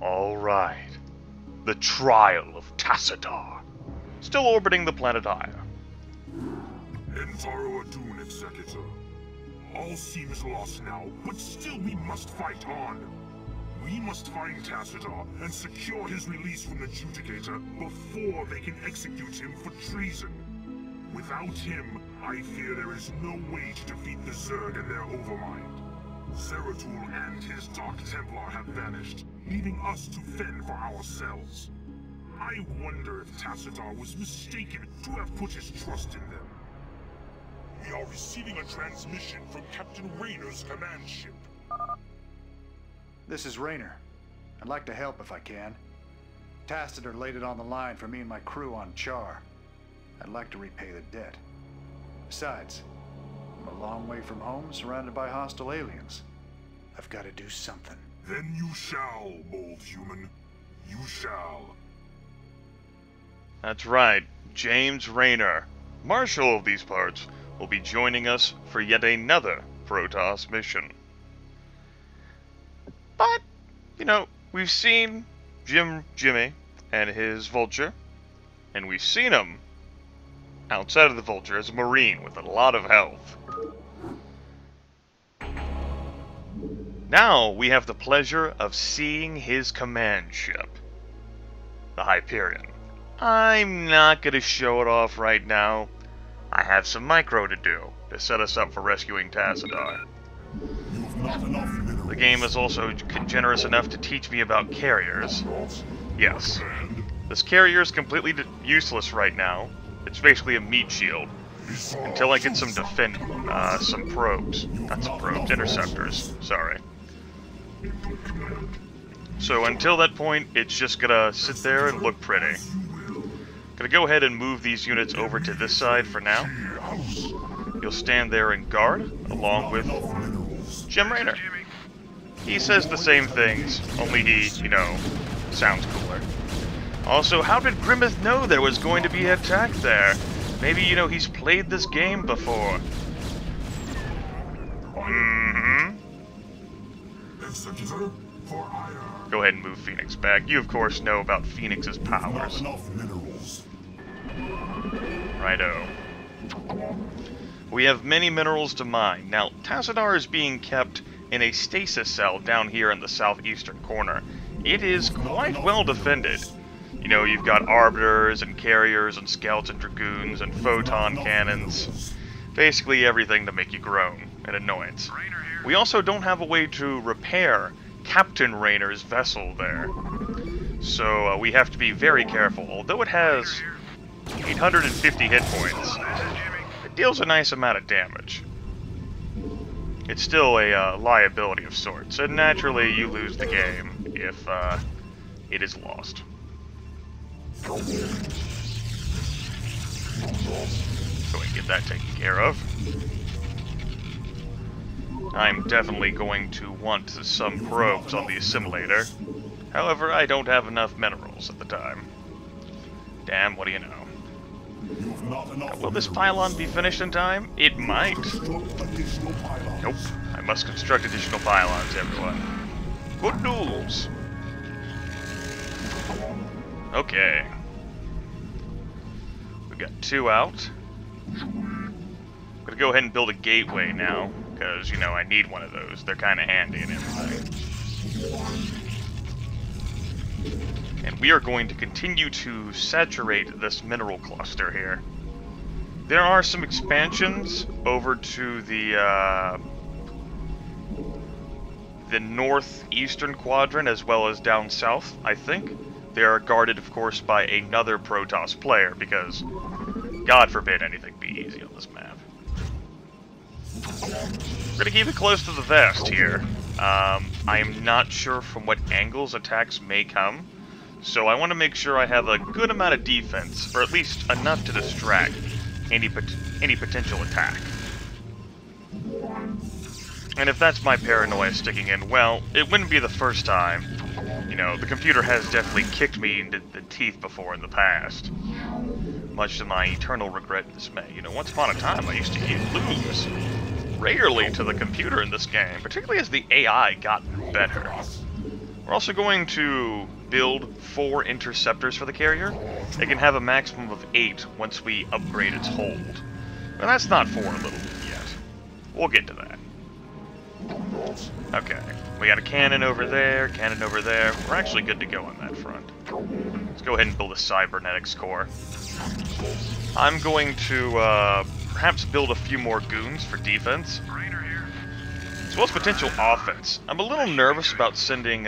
Alright. The trial of Tassadar. Still orbiting the planet Aiur. Entaro Adun, Executor. All seems lost now, but still we must fight on. We must find Tassadar and secure his release from the Judicator before they can execute him for treason. Without him, I fear there is no way to defeat the Zerg and their overmind. Zeratul and his Dark Templar have vanished, leaving us to fend for ourselves. I wonder if Tassadar was mistaken to have put his trust in them. We are receiving a transmission from Captain Raynor's command ship. This is Raynor. I'd like to help if I can. Tassadar laid it on the line for me and my crew on Char. I'd like to repay the debt. Besides, I'm a long way from home, surrounded by hostile aliens. I've got to do something. Then you shall, bold human. You shall. That's right. James Raynor, Marshal of these parts, will be joining us for yet another Protoss mission. But, you know, we've seen Jimmy and his Vulture, and we've seen him outside of the Vulture as a Marine with a lot of health. Now we have the pleasure of seeing his command ship, the Hyperion. I'm not going to show it off right now. I have some micro to do to set us up for rescuing Tassadar. The game is also generous enough to teach me about carriers. Yes, this carrier is completely useless right now. It's basically a meat shield. Until I get some some probes. Not some probes, interceptors. Sorry. So until that point, it's just gonna sit there and look pretty. Gonna go ahead and move these units over to this side for now. You'll stand there and guard, along with Jim Raynor. He says the same things, only he, you know, sounds cooler. Also, how did Grimmeth know there was going to be an attack there? Maybe, you know, he's played this game before. Go ahead and move Phoenix back. You, of course, know about Phoenix's powers. Righto. We have many minerals to mine. Now, Tassadar is being kept in a stasis cell down here in the southeastern corner. It is quite well defended. You know, you've got arbiters and carriers and skeleton dragoons and photon cannons. Basically everything to make you groan and annoyance. We also don't have a way to repair Captain Raynor's vessel there. So we have to be very careful. Although it has 850 hit points, it deals a nice amount of damage. It's still a liability of sorts, and naturally you lose the game if it is lost. Go and get that taken care of. I'm definitely going to want some probes on the assimilator. However, I don't have enough minerals at the time. Damn, what do you know? Will this pylon be finished in time? It might. Nope. I must construct additional pylons, everyone. Good news! Okay. We got 2 out. I'm gonna go ahead and build a gateway now, because, you know, I need one of those. They're kind of handy and everything. And we are going to continue to saturate this mineral cluster here. There are some expansions over to the northeastern quadrant, as well as down south, I think. They are guarded, of course, by another Protoss player, because, God forbid anything be easy on this map. We're gonna keep it close to the vest here. I am not sure from what angles attacks may come, so I want to make sure I have a good amount of defense, or at least enough to distract any potential attack. And if that's my paranoia sticking in, well, it wouldn't be the first time. You know, the computer has definitely kicked me into the teeth before in the past. Much to my eternal regret and dismay. You know, once upon a time I used to lose regularly to the computer in this game, particularly as the AI got better. We're also going to build 4 interceptors for the carrier. It can have a maximum of 8 once we upgrade its hold. And that's not 4 little yet. We'll get to that. Okay, we got a cannon over there, cannon over there. We're actually good to go on that front. Let's go ahead and build a cybernetics core. I'm going to perhaps build a few more goons for defense, as well as potential offense. I'm a little nervous about sending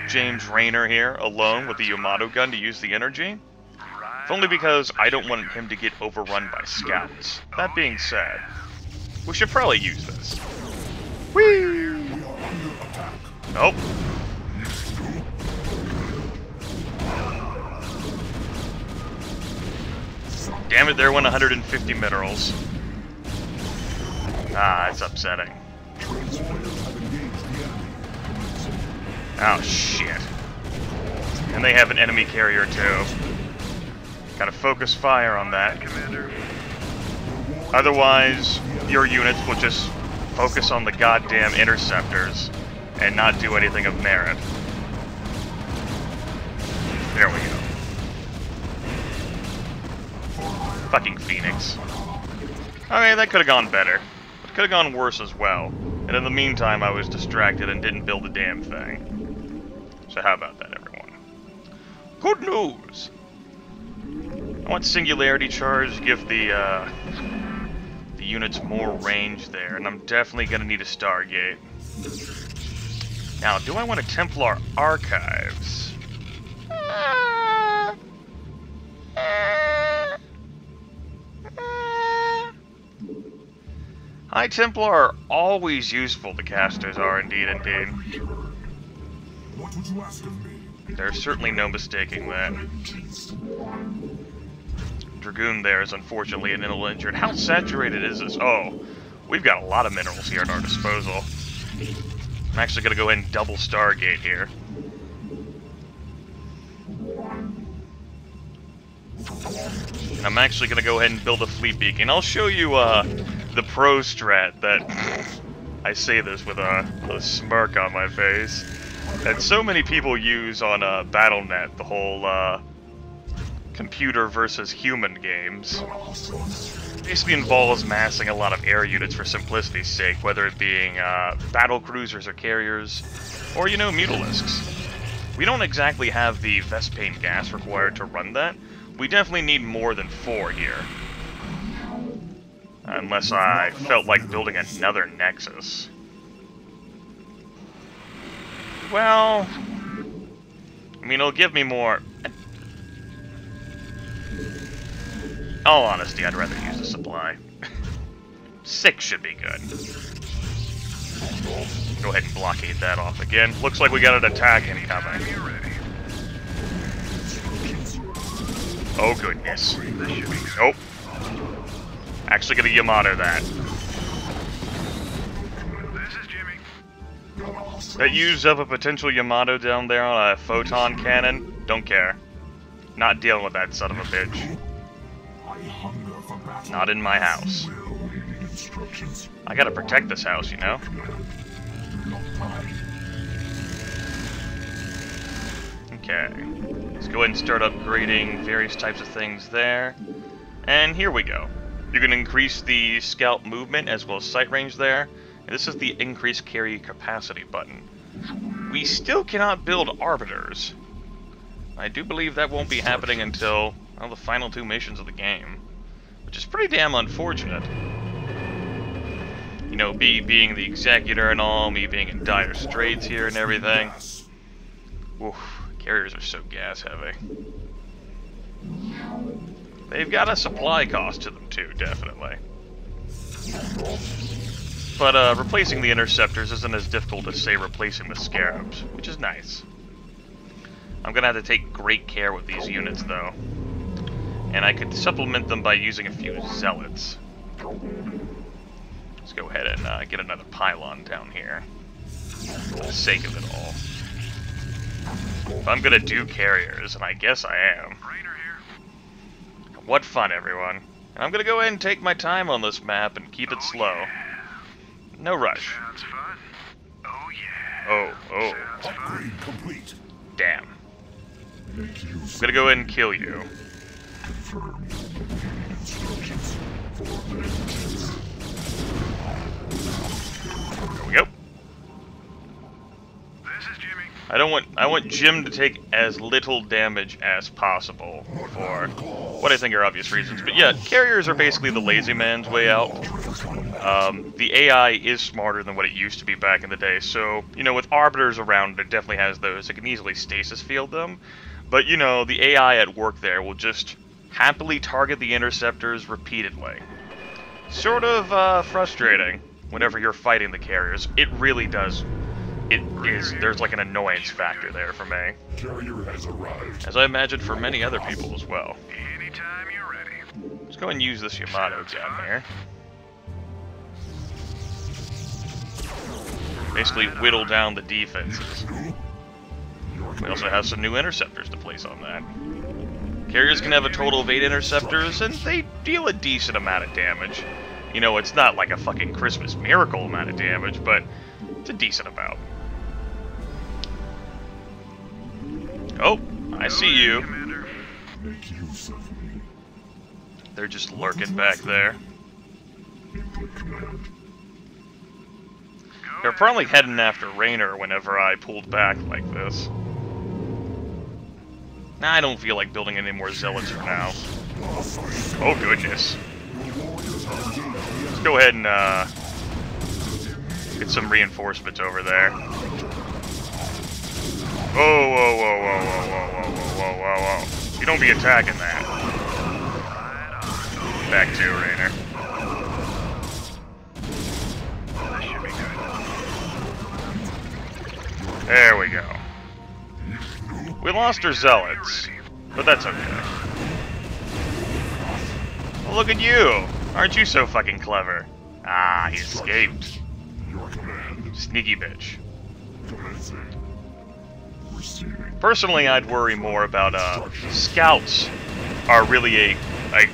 James Raynor here alone with the Yamato gun to use the energy. If only because I don't want him to get overrun by scouts. That being said, we should probably use this. Whee! Nope. Damn it, there went 150 minerals. Ah, it's upsetting. Oh, shit. And they have an enemy carrier, too. Gotta focus fire on that. Otherwise, your units will just focus on the goddamn interceptors and not do anything of merit. There we go. Fucking Phoenix. Okay, that could have gone better. It could have gone worse as well. And in the meantime, I was distracted and didn't build a damn thing. So how about that, everyone? Good news! I want Singularity Charge, give the units more range there, and I'm definitely going to need a Stargate. Now, do I want a Templar Archives? High Templar are always useful, the casters are indeed. What would you ask of me? There's certainly no mistaking that. Dragoon there is unfortunately an ill injured. How saturated is this? Oh, we've got a lot of minerals here at our disposal. I'm actually going to go ahead and double Stargate here. And I'm actually going to go ahead and build a fleet beacon. I'll show you the pro strat that I say this with a smirk on my face. And so many people use on Battle.net, the whole computer versus human games. Basically involves massing a lot of air units for simplicity's sake, whether it being battle cruisers or carriers, or, you know, mutalisks. We don't exactly have the Vespane gas required to run that. We definitely need more than 4 here. Unless I felt like building another Nexus. Well, I mean, it'll give me more. In all honesty, I'd rather use a supply. 6 should be good. Go ahead and blockade that off again. Looks like we got an attack incoming. Oh goodness. Nope. Actually gonna Yamato that. That used up a potential Yamato down there on a photon cannon. Don't care. Not dealing with that son of a bitch. Not in my house. I gotta protect this house, you know? Okay. Let's go ahead and start upgrading various types of things there. And here we go. You can increase the scout movement as well as sight range there. And this is the increase carry capacity button. We still cannot build arbiters. I do believe that won't be happening until, well, the final 2 missions of the game. Which is pretty damn unfortunate. You know, being the executor and all, me being in dire straits here and everything. Oof, carriers are so gas heavy. They've got a supply cost to them too, definitely. But replacing the interceptors isn't as difficult as, say, replacing the scarabs, which is nice. I'm gonna have to take great care with these units, though. And I could supplement them by using a few zealots. Let's go ahead and get another pylon down here, for the sake of it all. If I'm gonna do carriers, and I guess I am. What fun, everyone. And I'm gonna go ahead and take my time on this map and keep it slow. No rush. Oh. Upgrade complete. Damn. I'm gonna go ahead and kill you. Confirm instructions for There we go. This is Jimmy. I want Jim to take as little damage as possible for what I think are obvious reasons. But yeah, carriers are basically the lazy man's way out. The AI is smarter than what it used to be back in the day, so, you know, with arbiters around, it definitely has those that can easily stasis field them. But, you know, the AI at work there will just happily target the interceptors repeatedly. Sort of frustrating whenever you're fighting the carriers. It really does. There's like an annoyance factor there for me. Carrier has arrived. As I imagine for many other people as well. Anytime you're ready. Let's go and use this Yamato down here. Basically whittle down the defenses. We also have some new interceptors to place on that. Carriers can have a total of 8 interceptors, and they deal a decent amount of damage. You know, it's not like a fucking Christmas miracle amount of damage, but it's a decent amount. Oh, I see you. Make use of me. They're just lurking back there. Input command. They're probably heading after Raynor whenever I pulled back like this. Nah, I don't feel like building any more zealots for now. Oh goodness. Let's go ahead and get some reinforcements over there. Whoa, whoa, whoa, whoa, whoa, whoa, whoa, whoa, whoa, whoa. You don't be attacking that. Back to Raynor. There we go. We lost our zealots, but that's okay. Well, look at you! Aren't you so fucking clever? Ah, he escaped. Your command. Sneaky bitch. Commencing. Receiving. Personally, I'd worry more about, scouts are really a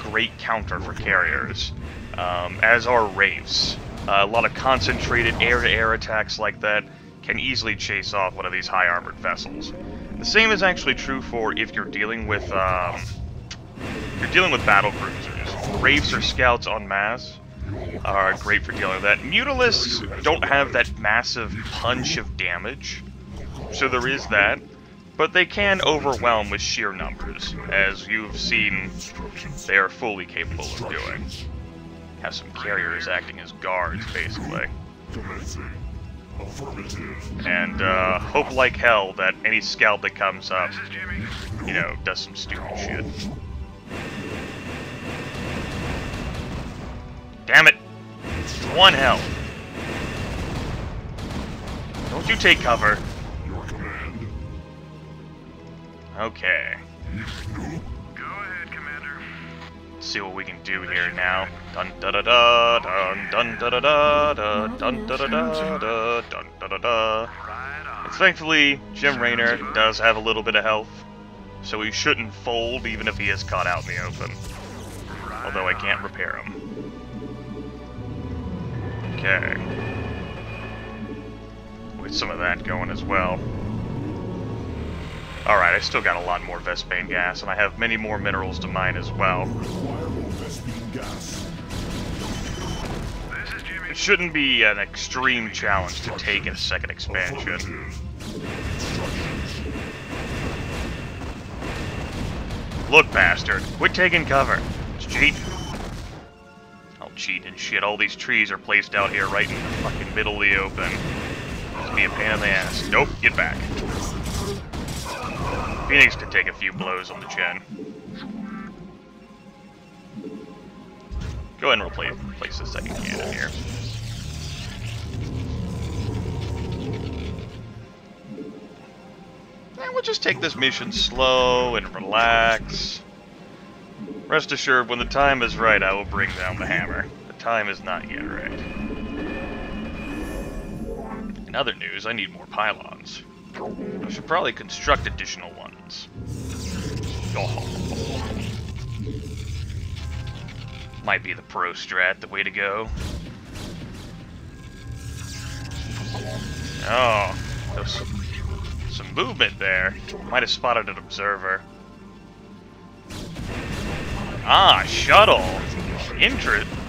great counter for carriers, as are wraiths. A lot of concentrated air-to-air attacks like that can easily chase off one of these high-armored vessels. The same is actually true for if you're dealing with battle cruisers. Wraiths or scouts en masse are great for dealing with that. Mutalisks don't have that massive punch of damage, so there is that, but they can overwhelm with sheer numbers, as you've seen they are fully capable of doing. Have some carriers acting as guards, basically. Commencing. Affirmative. And hope like hell that any scout that comes up, you know, does some stupid shit. Damn it! 1 health. Don't you take cover. Your command. Okay. Go ahead, Commander. Let's see what we can do here now. Dun da da da dun dun da da da da dun da da da da dun da da da. And thankfully, Jim Raynor does have a little bit of health, so he shouldn't fold even if he is caught out in the open. Although I can't repair him. Okay. With some of that going as well. Alright, I still got a lot more Vespane gas, and I have many more minerals to mine as well. Reliable Vespene gas. It shouldn't be an extreme challenge to take a second expansion. Look, bastard, quit taking cover. It's cheating. I'll cheat and shit. All these trees are placed out here right in the fucking middle of the open. It's be a pain in the ass. Nope, get back. Phoenix can take a few blows on the chin. Go ahead and replace the second cannon here. And we'll just take this mission slow and relax. Rest assured, when the time is right, I will bring down the hammer. The time is not yet right. In other news, I need more pylons. I should probably construct additional ones. Oh. Might be the pro strat, the way to go. Oh, those some movement there. Might have spotted an observer. Ah, shuttle.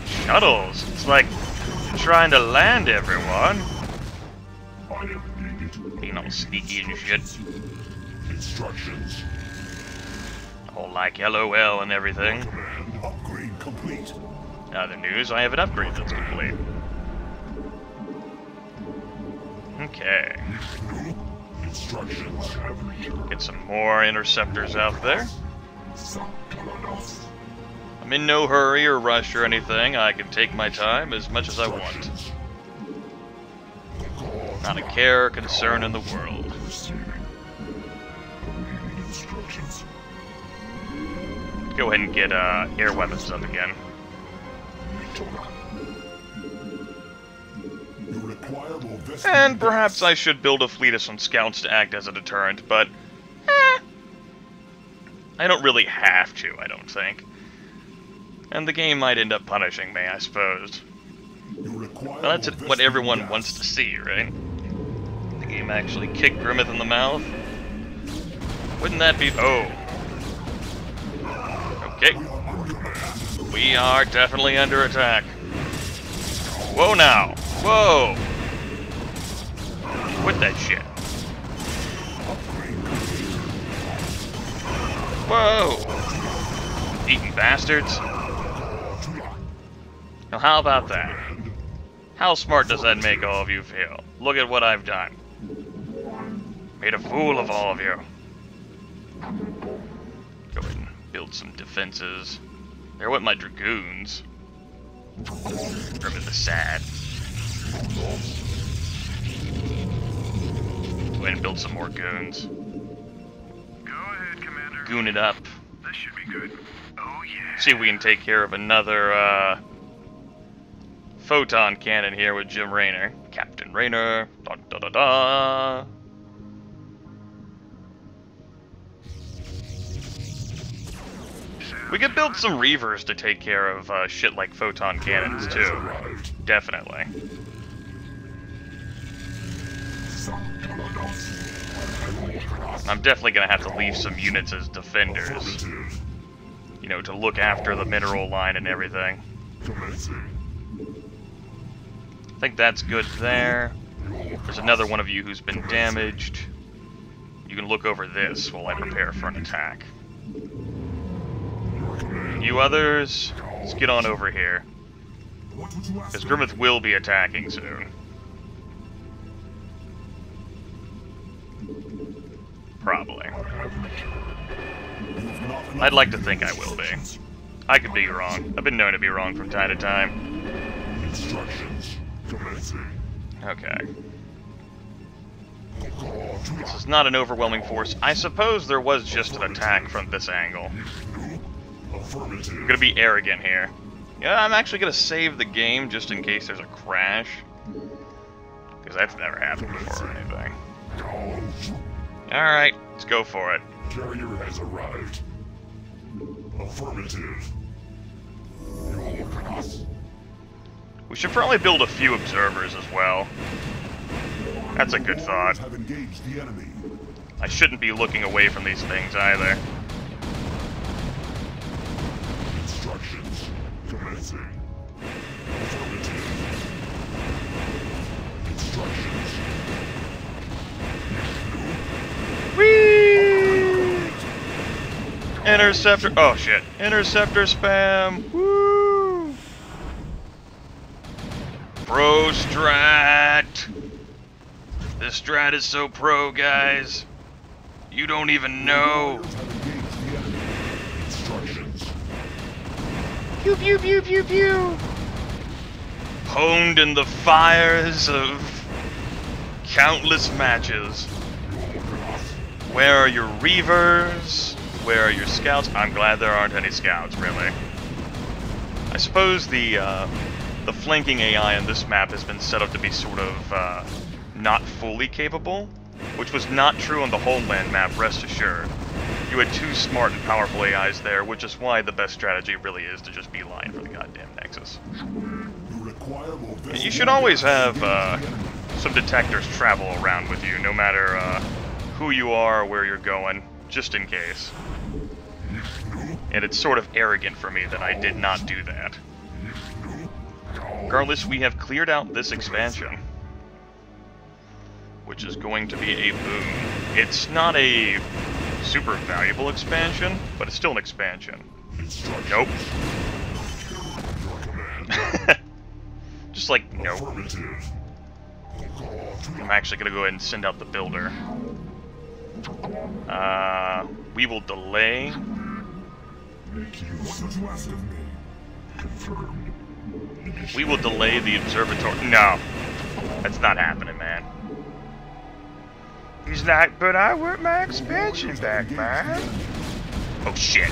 Shuttles. It's like trying to land everyone. Being all sneaky and shit. Instructions. All like LOL and everything. Upgrade complete. Other news, I have an upgrade that's complete. Okay. Instructions. Get some more interceptors out there. I'm in no hurry or rush or anything. I can take my time as much as I want. Not a care or concern in the world. Go ahead and get air weapons up again. And perhaps I should build a fleet of some scouts to act as a deterrent, but I don't really have to, I don't think. And the game might end up punishing me, I suppose. Well, that's what everyone wants to see, right? The game actually kicked Grimmeth in the mouth. Wouldn't that be... Oh. Okay. We are definitely under attack. Whoa now! Whoa! Quit that shit. Whoa! Eating bastards. Now how about that? How smart does that make all of you feel? Look at what I've done. Made a fool of all of you. Go ahead and build some defenses. There went my dragoons. Remember the sad. Go ahead and build some more goons. Go ahead, Commander. Goon it up. This should be good. Oh yeah. See if we can take care of another photon cannon here with Jim Raynor. Captain Raynor. Da da da da. We could build some Reavers to take care of shit like photon cannons too. Definitely. I'm definitely gonna have to leave some units as defenders. You know, to look after the mineral line and everything. I think that's good there. There's another one of you who's been damaged. You can look over this while I prepare for an attack. You others, let's get on over here. Because Grimmeth will be attacking soon. Probably. I'd like to think I will be. I could be wrong. I've been known to be wrong from time to time. Okay. This is not an overwhelming force. I suppose there was just an attack from this angle. I'm gonna be arrogant here. Yeah, I'm actually gonna save the game just in case there's a crash. Because that's never happened before or anything. Alright, let's go for it. Carrier has arrived. Affirmative. We should probably build a few observers as well. That's a good thought. Have engaged the enemy. I shouldn't be looking away from these things either. Instructions commencing. Affirmative. Instructions. Whee! Interceptor. Oh shit. Interceptor spam. Woo! Pro strat. This strat is so pro, guys. You don't even know. Pew pew pew pew pew. Honed in the fires of countless matches. Where are your Reavers? Where are your scouts? I'm glad there aren't any scouts, really. I suppose the flanking AI on this map has been set up to be sort of not fully capable, which was not true on the Homeland map, rest assured. You had two smart and powerful AIs there, which is why the best strategy really is to just beeline for the goddamn Nexus. You should always have some detectors travel around with you, no matter who you are or where you're going, just in case. And it's sort of arrogant for me that I did not do that. Regardless, we have cleared out this expansion, which is going to be a boon. It's not a super valuable expansion, but it's still an expansion. Nope. Just like, nope. I'm actually gonna go ahead and send out the builder. We will delay. We will delay the observatory. No, that's not happening, man. He's like, but I want my expansion back, man. Oh shit.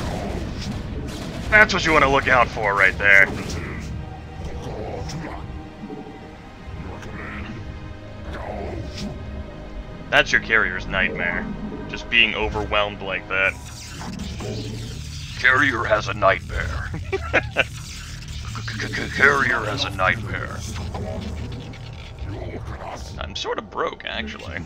That's what you want to look out for right there. That's your carrier's nightmare. Just being overwhelmed like that. Carrier has a nightmare. Carrier has a nightmare. I'm sort of broke, actually.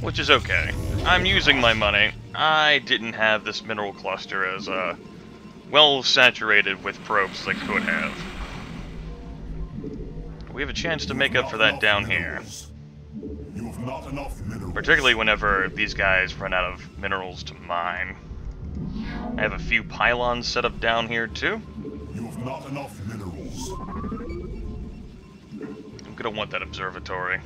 Which is okay. I'm using my money. I didn't have this mineral cluster as well saturated with probes as I could have. We have a chance to make up for that down here. Particularly whenever these guys run out of minerals to mine. I have a few pylons set up down here too. You have not enough minerals. I'm gonna want that observatory.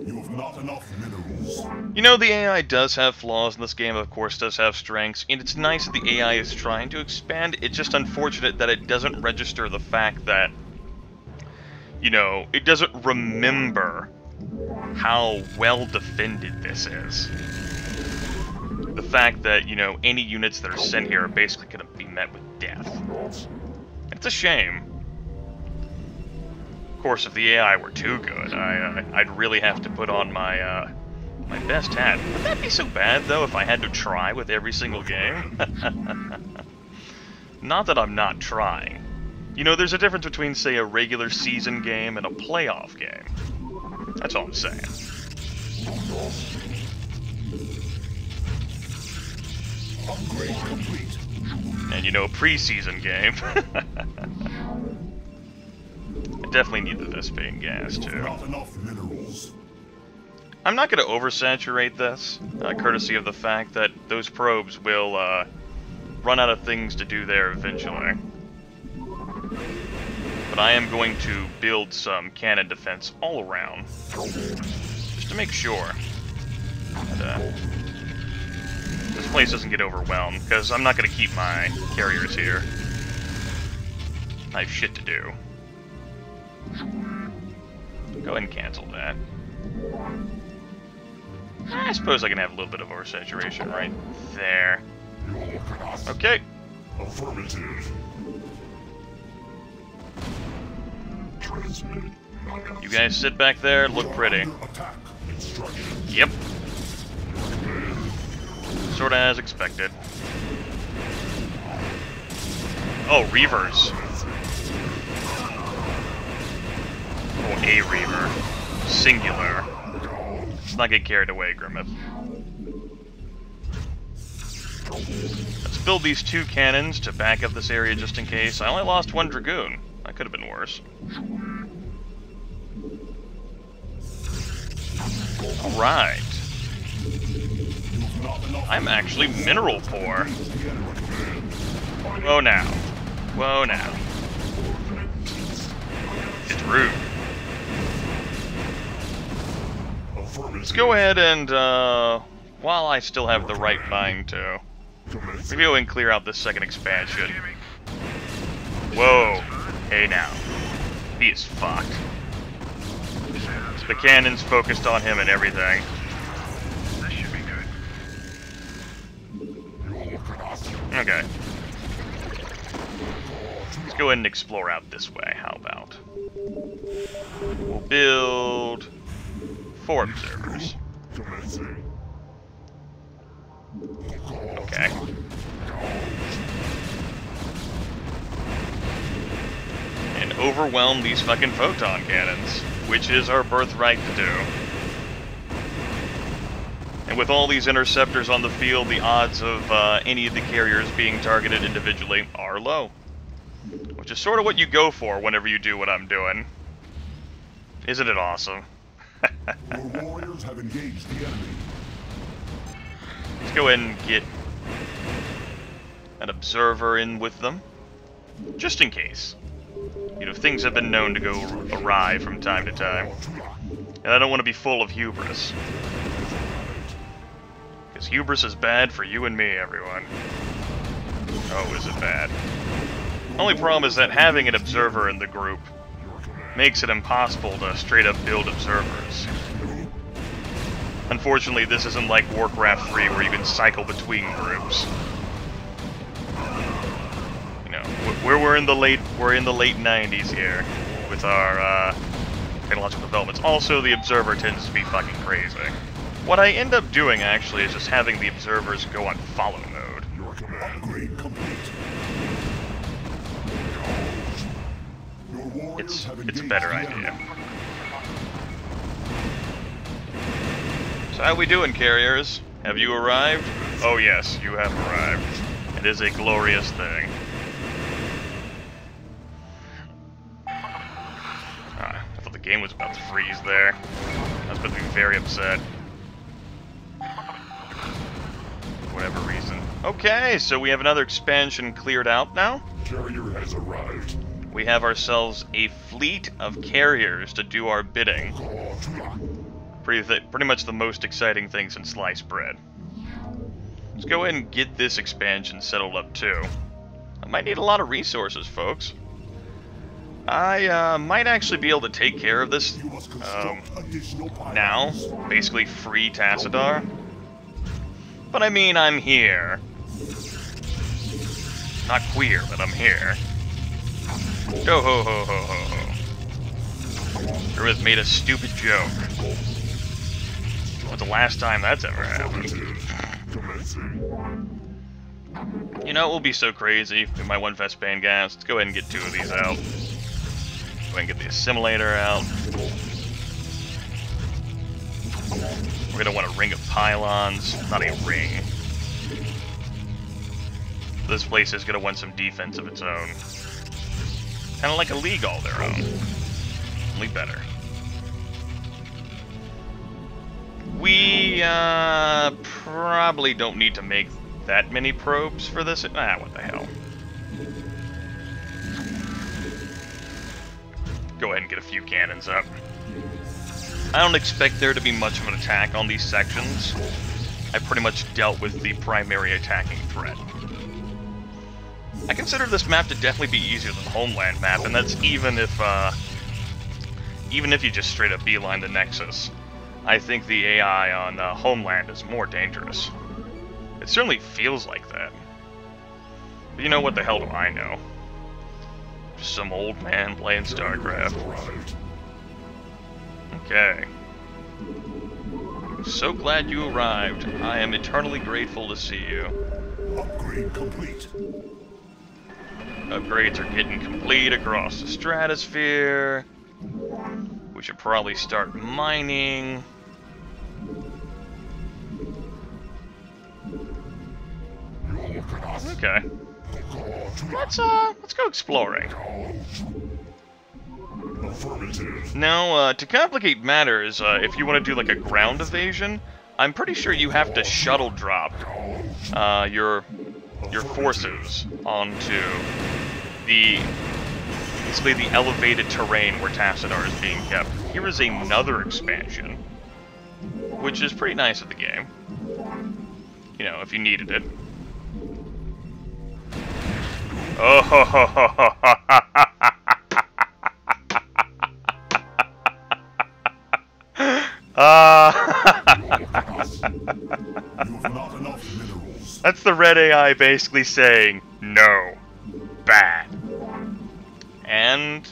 You have not enough minerals. You know, the AI does have flaws in this game, of course does have strengths, and it's nice that the AI is trying to expand. It's just unfortunate that it doesn't register the fact that, you know, it doesn't remember how well defended this is. The fact that, you know, any units that are sent here are basically going to be met with death. It's a shame. Of course, if the AI were too good, I'd really have to put on my my best hat. Would that be so bad, though, if I had to try with every single game? Not that I'm not trying. You know, there's a difference between, say, a regular season game and a playoff game. That's all I'm saying. Upgrade complete. And, you know, a preseason game. I definitely needed this being gas, too. Not enough minerals. I'm not going to oversaturate this, courtesy of the fact that those probes will run out of things to do there eventually. But I am going to build some cannon defense all around, just to make sure that this place doesn't get overwhelmed, because I'm not going to keep my carriers here. I have shit to do. Go ahead and cancel that. I suppose I can have a little bit of oversaturation right there. Okay. Affirmative. You guys sit back there, look pretty. Yep. Sorta as expected. Oh, Reavers. Oh, a Reaver. Singular. Let's not get carried away, Grimmith. Let's build these 2 cannons to back up this area just in case. I only lost 1 Dragoon. That could have been worse. Alright. I'm actually mineral poor. Whoa now. Whoa now. It's rude. Let's go ahead and, while I still have the right mind to, maybe go and clear out this second expansion. Whoa. Hey now. He is fucked. The cannon's focused on him and everything. This should be good. Okay. Let's go ahead and explore out this way. How about? We'll build 4 observers. Okay. overwhelm these fucking photon cannons, which is our birthright to do. And with all these interceptors on the field, the odds of any of the carriers being targeted individually are low. Which is sort of what you go for whenever you do what I'm doing. Isn't it awesome? Your warriors have engaged the enemy. Let's go ahead and get an observer in with them. Just in case. You know, things have been known to go awry from time to time. And I don't want to be full of hubris. Because hubris is bad for you and me, everyone. Oh, is it bad? Only problem is that having an observer in the group makes it impossible to straight up build observers. Unfortunately, this isn't like Warcraft 3 where you can cycle between groups. You know, we're in the late 90s here with our technological developments. Also, the observer tends to be fucking crazy. What I end up doing actually is just having the observers go on follow mode. Upgrade complete. It's a better idea. So how we doing, carriers? Have you arrived? Oh yes, you have arrived. It is a glorious thing. Ah, I thought the game was about to freeze there. I was about to be very upset. For whatever reason. Okay, so we have another expansion cleared out now. Carrier has arrived. We have ourselves a fleet of carriers to do our bidding. Pretty much the most exciting thing since sliced bread. Let's go ahead and get this expansion settled up too. I might need a lot of resources, folks. I might actually be able to take care of this now. Basically free Tassadar. But I mean, I'm here. Not queer, but I'm here. Ho ho ho ho ho ho. Or has made a stupid joke. When's the last time that's ever happened? You know, it will be so crazy. We might want Vespane gas. Let's go ahead and get 2 of these out. Go ahead and get the assimilator out. We're gonna want a ring of pylons, not a ring. This place is gonna want some defense of its own. Kinda like a league all their own. Only better. We probably don't need to make that many probes for this. Ah, what the hell. Go ahead and get a few cannons up. I don't expect there to be much of an attack on these sections. I pretty much dealt with the primary attacking threat. I consider this map to definitely be easier than the Homeland map, and that's even if you just straight up beeline the Nexus. I think the AI on Homeland is more dangerous. It certainly feels like that. But you know, what the hell do I know? Just some old man playing StarCraft. Okay. So glad you arrived. I am eternally grateful to see you. Upgrade complete. Upgrades are getting complete across the stratosphere. We should probably start mining. Okay. Let's go exploring. Now, to complicate matters, if you want to do like a ground evasion, I'm pretty sure you have to shuttle drop your forces onto basically the elevated terrain where Tassadar is being kept. Here is another expansion, which is pretty nice of the game. You know, if you needed it. Oh ho ho ho ho ho That's the red AI basically saying, no, bad. And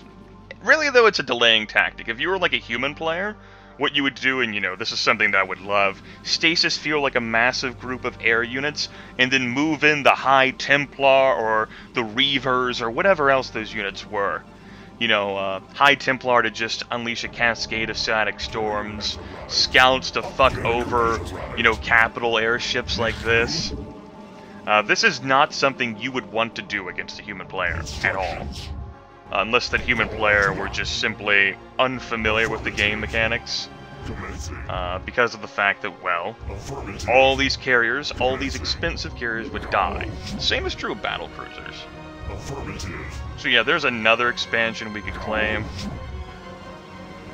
really, though, it's a delaying tactic. If you were like a human player, what you would do, and you know, this is something that I would love, stasis feel like a massive group of air units, and then move in the High Templar or the Reavers or whatever else those units were. you know, High Templar to just unleash a cascade of psionic storms, scouts to fuck over, you know, capital airships like this. This is not something you would want to do against a human player at all. Unless that human player were just simply unfamiliar with the game mechanics. Because of the fact that, well, all these carriers, all these expensive carriers would die. Same is true of battle cruisers. So yeah, there's another expansion we could claim.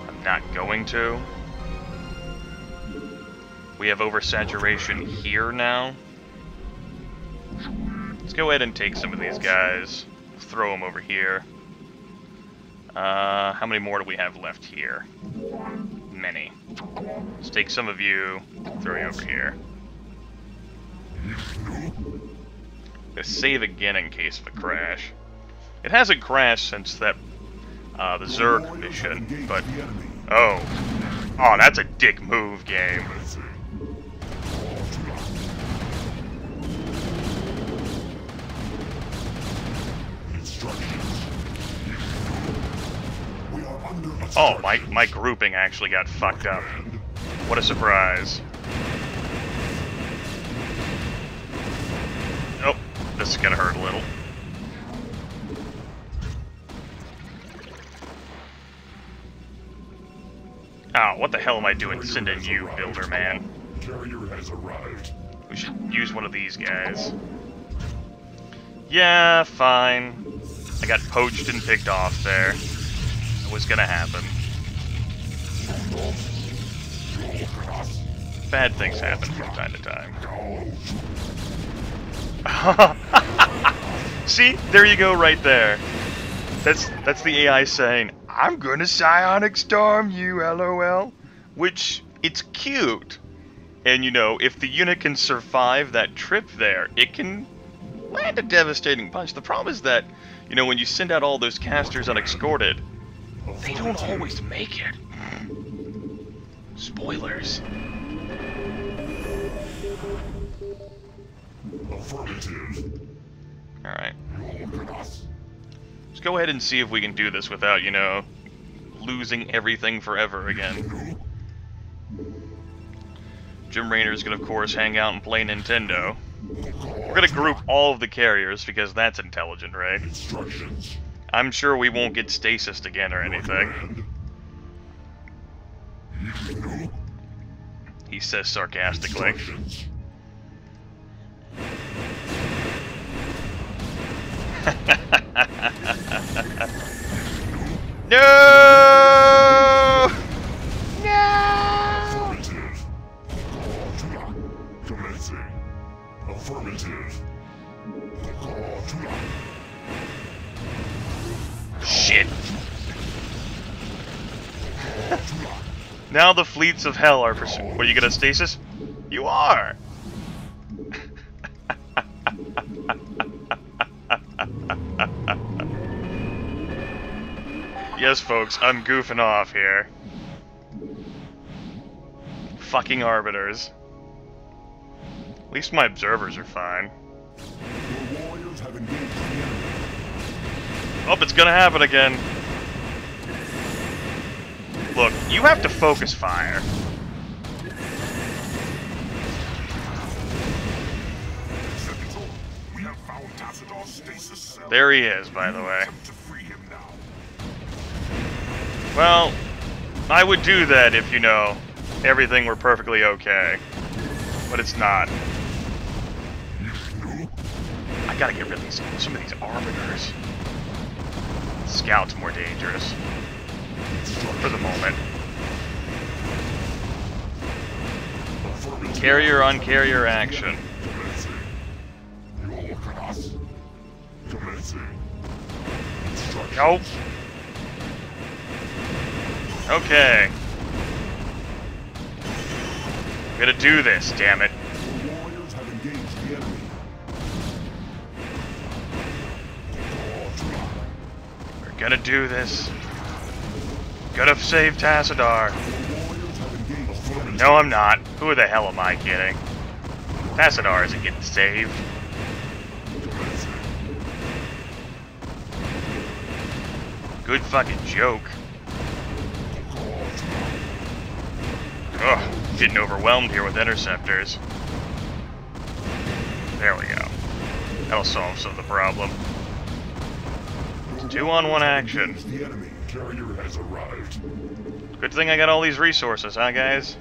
I'm not going to. We have oversaturation here now. Let's go ahead and take some of these guys. Throw them over here. How many more do we have left here? Many. Let's take some of you, throw you over here. Let's save again in case of a crash. It hasn't crashed since that, the Zerg mission, but... Oh, that's a dick move, game. Oh, my grouping actually got fucked up. What a surprise. Oh, this is gonna hurt a little. Oh, what the hell am I doing sending you, builder man? We should use one of these guys. Yeah, fine. I got poached and picked off there. It was gonna happen. Bad things happen from time to time. See? There you go right there. That's the AI saying, I'm gonna psionic storm you, LOL. Which, it's cute. And you know, if the unit can survive that trip there, it can land a devastating punch. The problem is that, you know, when you send out all those casters unescorted, they don't always make it. Spoilers. Alright. Let's go ahead and see if we can do this without, you know, losing everything forever again. Jim Raynor's gonna, of course, hang out and play Nintendo. We're gonna group all of the carriers, because that's intelligent, right? I'm sure we won't get stasis again or anything. He says sarcastically. No! No! Shit. Now the fleets of hell are pursuing. What, are you gonna stasis? You are! Yes, folks, I'm goofing off here. Fucking arbiters. At least my observers are fine. Oh, it's gonna happen again. Look, you have to focus fire. There he is, by the way. Well, I would do that if, you know, everything were perfectly okay. But it's not. I gotta get rid of some of these arbiters. Scout's more dangerous. For the moment. Carrier on carrier action. Nope. Okay. I'm gonna do this, damn it. We're gonna do this. Gonna save Tassadar. No, I'm not. Who the hell am I kidding? Tassadar isn't getting saved. good fucking joke. Ugh, getting overwhelmed here with interceptors. There we go. That'll solve some of the problem. 2-on-1 action. The enemy carrier has arrived. Good thing I got all these resources, huh, guys?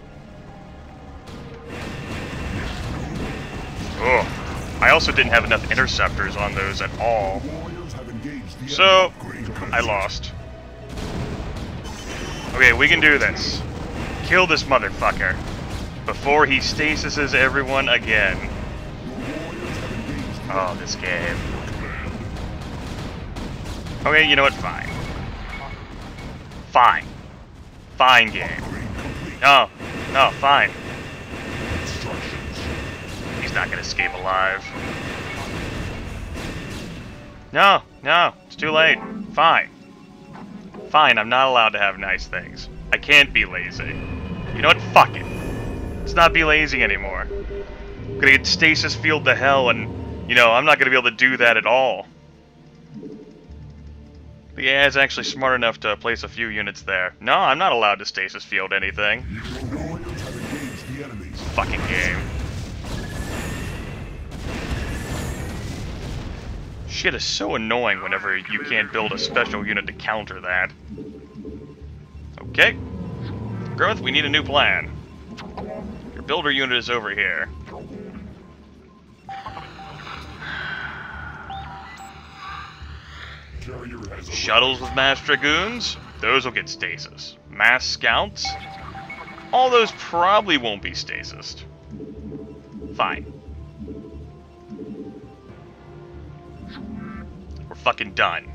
Oh, I also didn't have enough interceptors on those at all. So, I lost. Okay, we can do this. Kill this motherfucker before he stasises everyone again. Oh, this game. Okay, you know what? Fine. Fine. Fine game. No, no, fine. He's not gonna escape alive. No, no, it's too late. Fine. Fine, I'm not allowed to have nice things. I can't be lazy. You know what? Fuck it. Let's not be lazy anymore. I'm gonna get stasis field to hell and, you know, I'm not gonna be able to do that at all. The AI is actually smart enough to place a few units there. No, I'm not allowed to stasis field anything. This fucking game. Shit is so annoying whenever you can't build a special unit to counter that. Okay. Growth, we need a new plan. Your builder unit is over here. Shuttles with mass dragoons, those will get stasis. Mass scouts, all those probably won't be stasised. Fine. We're fucking done.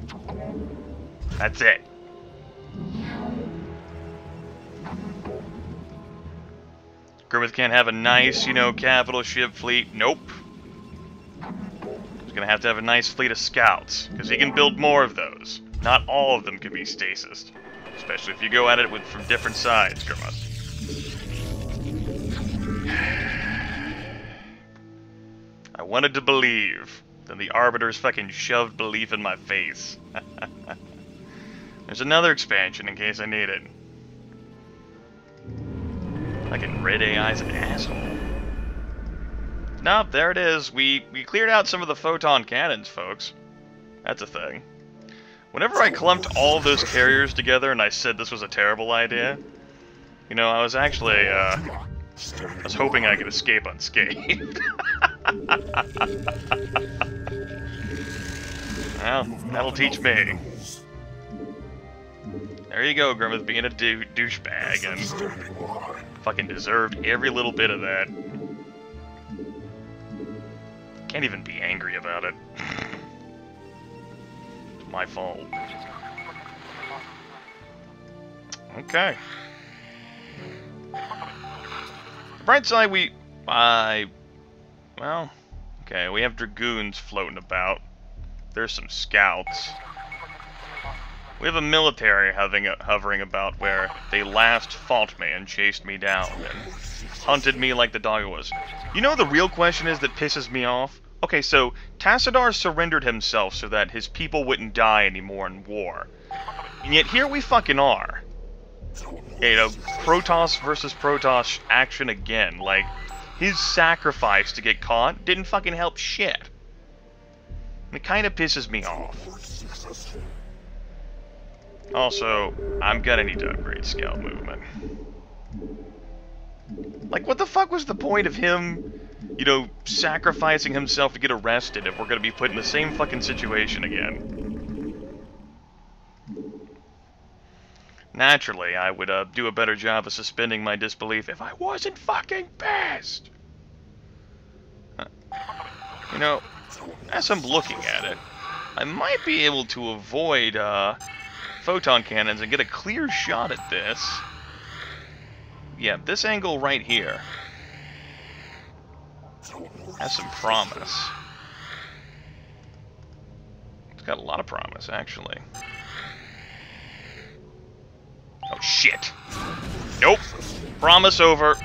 That's it. Grimmeth can't have a nice, you know, capital ship fleet. Nope. He's gonna have to have a nice fleet of scouts, because he can build more of those. Not all of them can be stasised. Especially if you go at it with from different sides, Grimmeth. I wanted to believe. Then the Arbiters fucking shoved belief in my face. There's another expansion in case I need it. Fucking red AI's an asshole. Nope, there it is. We cleared out some of the photon cannons, folks. That's a thing. Whenever I clumped all of those carriers together and I said this was a terrible idea, you know, I was actually, I was hoping I could escape unscathed. Well, that'll teach me. There you go, Grimmeth, being a douchebag, and fucking deserved every little bit of that. Can't even be angry about it. It's my fault. Okay. The bright side, well, okay, we have dragoons floating about. There's some scouts. We have a military hovering about where they last fought me and chased me down and hunted me like the dog it was. You know the real question is that pisses me off? Okay, so Tassadar surrendered himself so that his people wouldn't die anymore in war. And yet here we fucking are. You know, Protoss versus Protoss action again. Like, his sacrifice to get caught didn't fucking help shit. It kind of pisses me off. Also, I'm gonna need to upgrade scout movement. Like, what the fuck was the point of him, you know, sacrificing himself to get arrested if we're gonna be put in the same fucking situation again? Naturally, I would do a better job of suspending my disbelief if I wasn't fucking pissed. You know, as I'm looking at it, I might be able to avoid photon cannons and get a clear shot at this. Yeah, this angle right here has some promise. It's got a lot of promise, actually. Oh, shit. Nope. Promise over.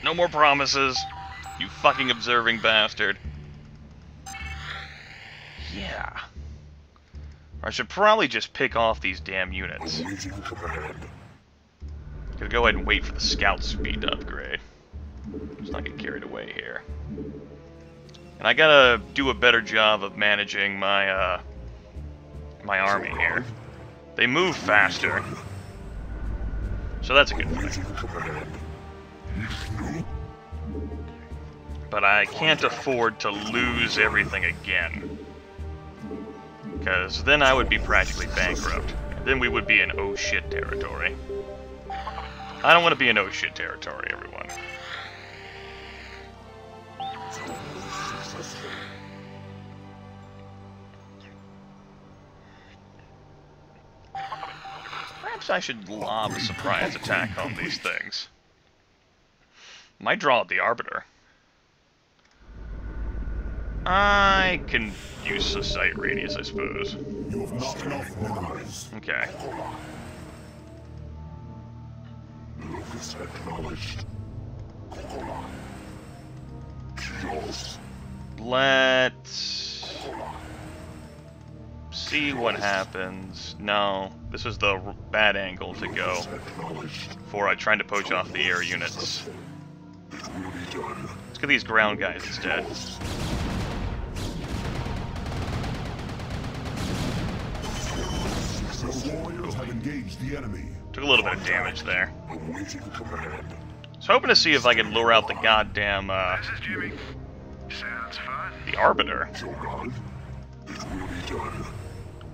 No more promises. You fucking observing bastard. Yeah. I should probably just pick off these damn units. Gonna go ahead and wait for the scout speed to upgrade. Let's not get carried away here. And I gotta do a better job of managing my my army here. They move faster, so that's a good thing. But I can't afford to lose everything again, because then I would be practically bankrupt. Then we would be in oh shit territory. I don't want to be in oh shit territory, everyone. Perhaps I should lob a surprise attack on these things. Might draw out the Arbiter. I can use a sight radius, I suppose. Okay. Let's see what happens. No, this is the bad angle to go for trying to poach off the air units. Let's get these ground guys instead. Took a little bit of damage there. So hoping to see if I can lure out the goddamn the Arbiter.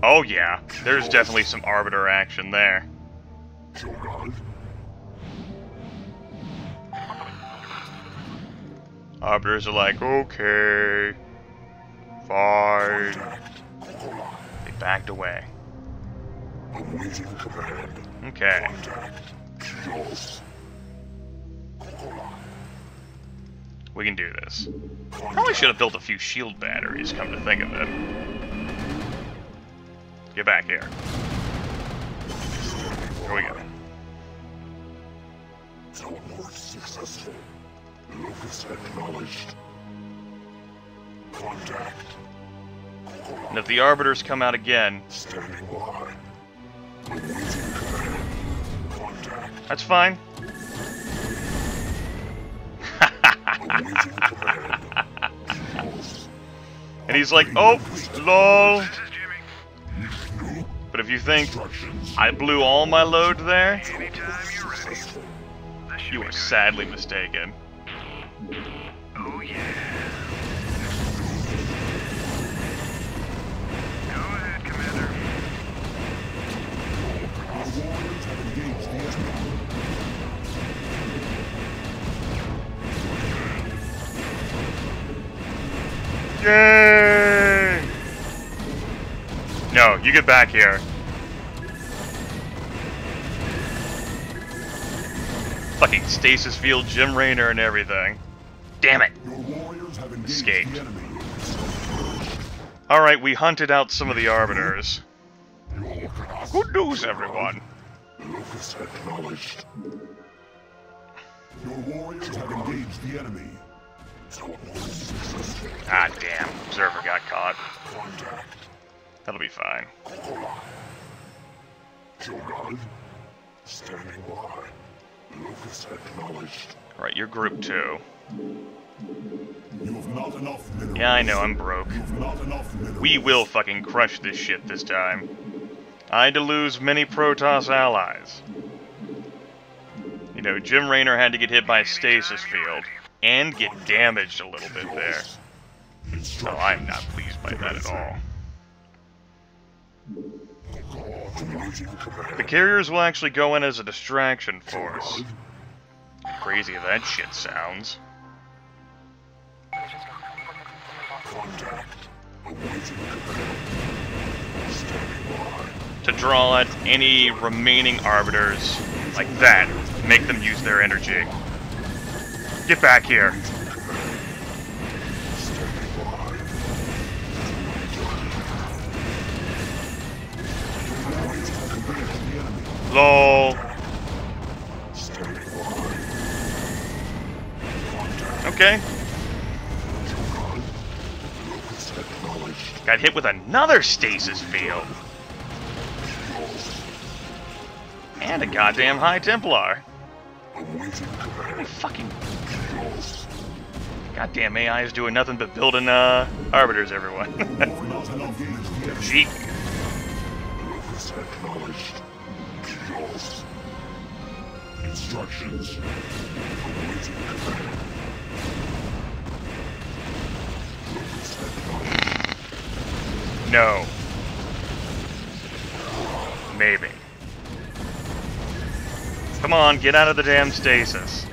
Oh yeah, there's definitely some Arbiter action there. Arbiters are like, okay, fine. They backed away. Okay. We can do this. Probably should have built a few shield batteries, come to think of it. Get back here. Here we go. Successful. Locus acknowledged. Contact. And if the Arbiters come out again, standing by. That's fine. And he's like, oh, lol. But if you think I blew all my load there, you are sadly mistaken. Oh yeah. Go ahead, Commander. Yay! No, you get back here. Fucking stasis field, Jim Raynor, and everything. Damn it! Escaped. Alright, we hunted out some of the Arbiters. Good news, everyone! Your warriors have engaged the enemy. Ah, damn. Observer got caught. That'll be fine. Standing by. Locus acknowledged. Alright, you're group 2. You have not enough minerals. Yeah, I know, I'm broke. You have not enough minerals. We will fucking crush this shit this time. I had to lose many Protoss allies. You know, Jim Raynor had to get hit by a stasis field. And get damaged a little bit there. So I'm not pleased by that at all. The carriers will actually go in as a distraction force. Crazy that shit sounds. To draw out any remaining Arbiters like that, make them use their energy. Get back here. LOL. Okay. Got hit with another stasis field. And a goddamn High Templar. Awaiting command. Fucking Chaos. goddamn AI is doing nothing but building arbiters, everyone. Jeep. Purpose acknowledged. Chaos. Instructions. Awaiting command. Purpose acknowledged. No. Maybe. Come on, get out of the damn stasis.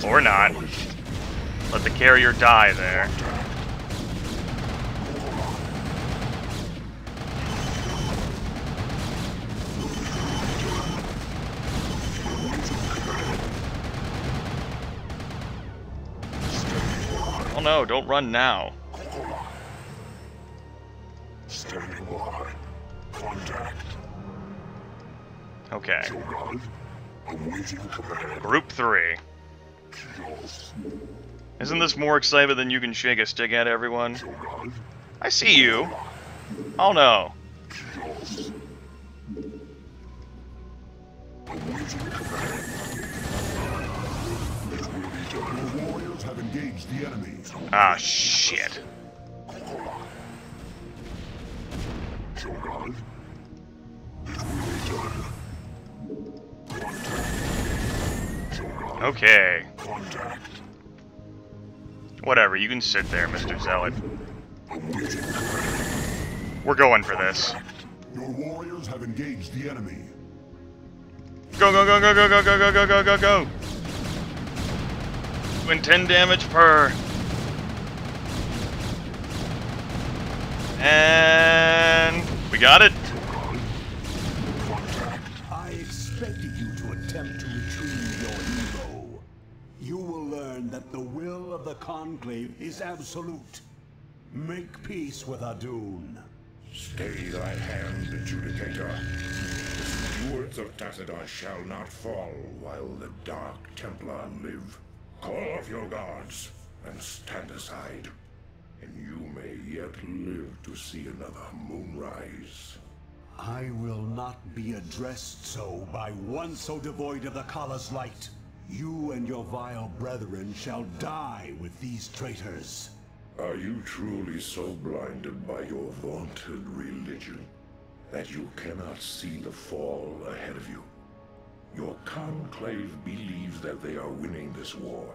Or not. Let the carrier die there. Oh no, don't run now. Standing by. Contact. Okay. Shogun. Awaiting command. Group 3. Chaos. Isn't this more excitement than you can shake a stick at, everyone? Shogun. I see you. Oh no. Chaos. Awaiting command. It will be done. Your warriors have engaged the enemy. Ah, shit. Shogun. It will be done. Contact. Shogun. Okay. Contact. Whatever, you can sit there, Mr. Zealot. Awaiting command. We're going for this. Your warriors have engaged the enemy. Go, go, go, go, go, go, go, go, go, go, go, go! Doing 10 damage per. And we got it. I expected you to attempt to retrieve your hero. You will learn that the will of the Conclave is absolute. Make peace with Adun. Stay thy hand, Judicator. The stewards of Tassadar shall not fall while the Dark Templar live. Call off your guards and stand aside, and you may yet live to see another moonrise. I will not be addressed so by one so devoid of the Khala's light. You and your vile brethren shall die with these traitors. Are you truly so blinded by your vaunted religion that you cannot see the fall ahead of you? Your conclave believes that they are winning this war,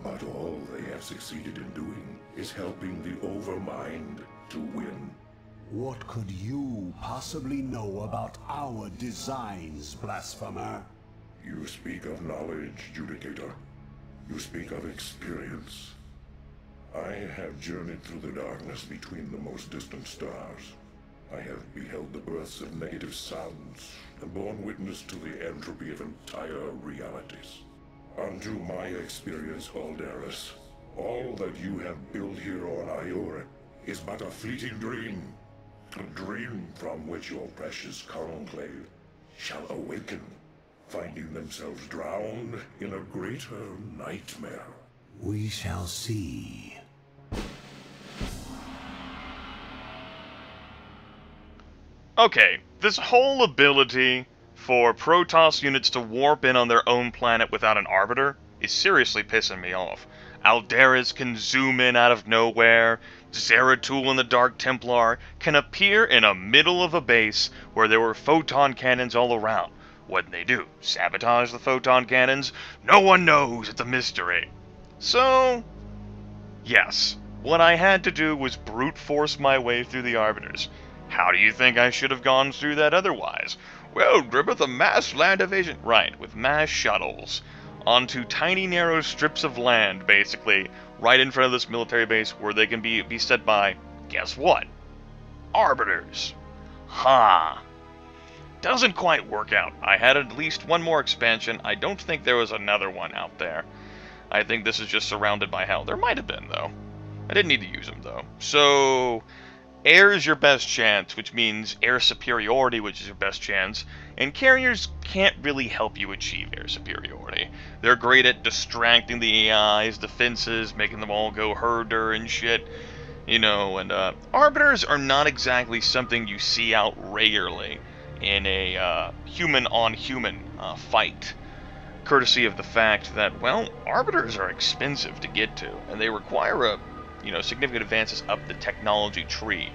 but all they have succeeded in doing is helping the Overmind to win. What could you possibly know about our designs, blasphemer? You speak of knowledge, Judicator. You speak of experience. I have journeyed through the darkness between the most distant stars. I have beheld the births of negative sounds, and borne witness to the entropy of entire realities. Unto my experience, Alderus, all that you have built here on Aiur is but a fleeting dream. A dream from which your precious conclave shall awaken, finding themselves drowned in a greater nightmare. We shall see. Okay, this whole ability for Protoss units to warp in on their own planet without an arbiter is seriously pissing me off. Alderus can zoom in out of nowhere. Zeratul and the Dark Templar can appear in the middle of a base where there were photon cannons all around. What'd they do? Sabotage the photon cannons? No one knows, it's a mystery. So, yes, what I had to do was brute force my way through the arbiters. How do you think I should have gone through that otherwise? Well, with a mass land evasion. Right, with mass shuttles. Onto tiny narrow strips of land, basically, right in front of this military base where they can be beset by, guess what? Arbiters. Ha. Doesn't quite work out. I had at least one more expansion. I don't think there was another one out there. I think this is just surrounded by hell. There might have been, though. I didn't need to use them, though. So, air is your best chance, which means air superiority, which is your best chance. And carriers can't really help you achieve air superiority. They're great at distracting the AI's defenses, making them all go herder and shit. You know, and arbiters are not exactly something you see out regularly in a human-on-human fight, courtesy of the fact that, well, arbiters are expensive to get to, and they require significant advances up the technology tree.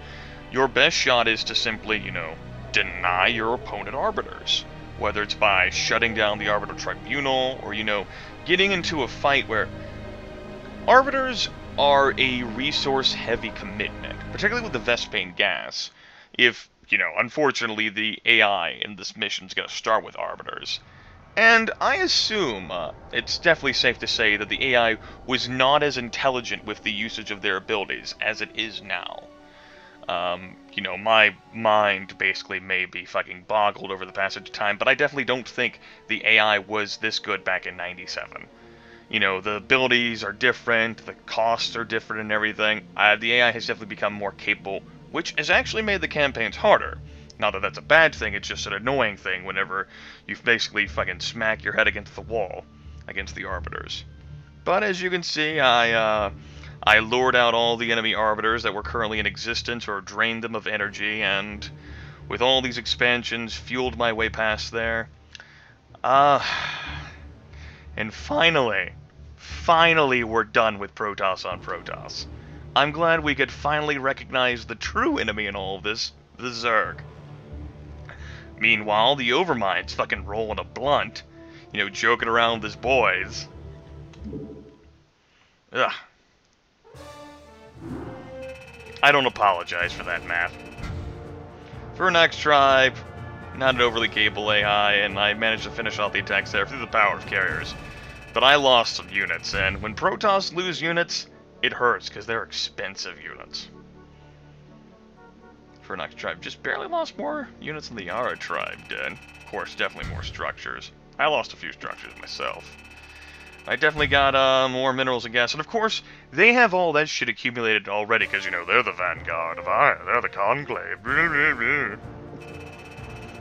Your best shot is to simply, deny your opponent arbiters, whether it's by shutting down the arbiter tribunal or, getting into a fight where arbiters are a resource-heavy commitment, particularly with the Vespane gas. If, unfortunately the AI in this mission is going to start with arbiters. And I assume it's definitely safe to say that the AI was not as intelligent with the usage of their abilities as it is now. My mind basically may be fucking boggled over the passage of time, but I definitely don't think the AI was this good back in 97. The abilities are different, the costs are different and everything. The AI has definitely become more capable, which has actually made the campaigns harder. Not that that's a bad thing, it's just an annoying thing whenever you basically fucking smack your head against the wall, against the arbiters. But as you can see, I lured out all the enemy arbiters that were currently in existence, or drained them of energy, and with all these expansions, fueled my way past there. And finally we're done with Protoss on Protoss. I'm glad we could finally recognize the true enemy in all of this, the Zerg. Meanwhile, the Overmind's fucking rolling a blunt, joking around with his boys. Ugh. I don't apologize for that, Matt. For next tribe, not an overly capable AI, and I managed to finish off the attacks there through the power of carriers. But I lost some units, and when Protoss lose units, it hurts, because they're expensive units. For next tribe, just barely lost more units than the Aiur tribe did. Of course, definitely more structures. I lost a few structures myself. I definitely got more minerals and gas, and of course, they have all that shit accumulated already, because, they're the vanguard of Aiur, they're the conclave.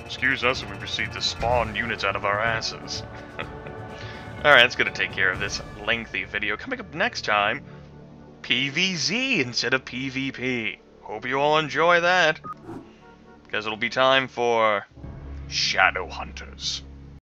Excuse us if we proceed to spawn units out of our asses. Alright, that's gonna take care of this lengthy video. Coming up next time, PvZ instead of PvP. Hope you all enjoy that, because it'll be time for Shadow Hunters.